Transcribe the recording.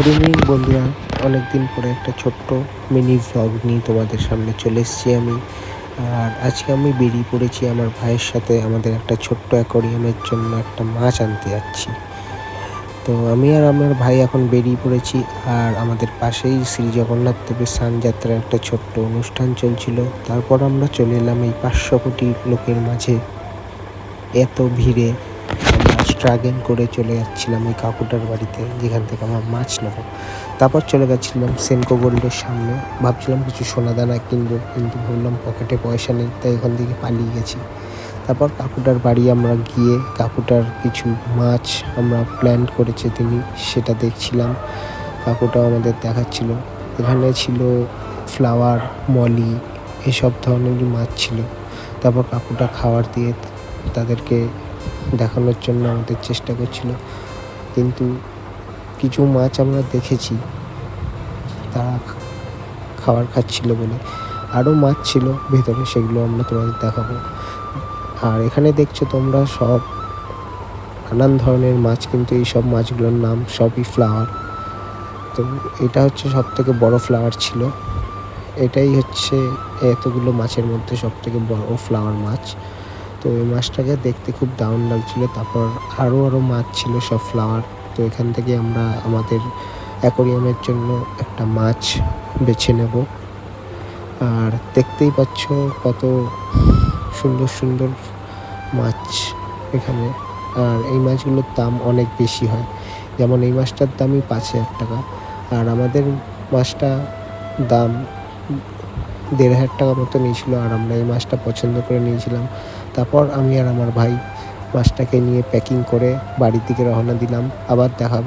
Good evening বন্ধুরা, অনেকদিন পরে একটা ছোট্ট মিনি ভ্লগ নিয়ে তোমাদের সামনে চলে এসেছি আমি। আর আজকে আমি বেরিয়ে পড়েছি আমার ভাইয়ের সাথে আমাদের একটা ছোট্ট অ্যাকোয়ারিয়ামের জন্য একটা মাছ আনতে যাচ্ছি। তো আমি আর আমার ভাই এখন বেরিয়ে পড়েছি। আর আমাদের পাশেই শ্রী জগন্নাথ দেবের স্নানযাত্রার একটা ছোট্ট অনুষ্ঠান চলছিল। তারপর আমরা চলে এলাম এই 500 কোটি লোকের মাঝে। এত ভিড়ে আমরা স্ট্রাগল করে চলে যাচ্ছিলাম ওই কাকুটার বাড়িতে, যেখান থেকে আমরা মাছ নেবো। তারপর চলে গেছিলাম সেনকো গোল্ডের সামনে, ভাবছিলাম কিছু সোনাদানা কিনবো, কিন্তু ভাবলাম পকেটে পয়সা নেই, তাই ওখান থেকে পালিয়ে গেছি। তারপর কাকুটার বাড়ি আমরা গিয়ে কাকুটার কিছু মাছ আমরা প্ল্যান করেছে তিনি, সেটা দেখছিলাম। কাকুটাও আমাদের দেখাচ্ছিল। এখানে ছিল ফ্লাওয়ার, মলি, এসব ধরনেরই মাছ ছিল। তারপর কাকুটা খাবার দিয়ে তাদেরকে দেখানোর জন্য আমাদের চেষ্টা করছিল, কিন্তু কিছু মাছ আমরা দেখেছি তারা খাবার খাচ্ছিল বলে। আরও মাছ ছিল ভেতরে, সেগুলো আমরা তোমাদের দেখাবো। আর এখানে দেখছো তোমরা সব নানান ধরনের মাছ, কিন্তু এই সব মাছগুলোর নাম সবই ফ্লাওয়ার। তো এটা হচ্ছে সব থেকে বড়ো ফ্লাওয়ার ছিল। এটাই হচ্ছে এতগুলো মাছের মধ্যে সব থেকে বড়ো ফ্লাওয়ার মাছ। তো এই মাছটাকে দেখতে খুব দারুণ লাগছিলো। তারপর আরও মাছ ছিল সব ফ্লাওয়ার। তো এখান থেকে আমরা আমাদের অ্যাকোয়ারিয়ামের জন্য একটা মাছ বেছে নেব। আর দেখতেই পাচ্ছ কত সুন্দর সুন্দর মাছ এখানে। আর এই মাছগুলোর দাম অনেক বেশি হয়, যেমন এই মাছটার দামই 5,000 টাকা। আর আমাদের মাছটা দাম 1,500 টাকা মতো নিয়েছিল। আর আমরা এই মাছটা পছন্দ করে নিয়েছিলাম। তারপর আমি আর আমার ভাই মাছটাকে নিয়ে প্যাকিং করে বাড়ির দিকে রওনা দিলাম। আবার দেখা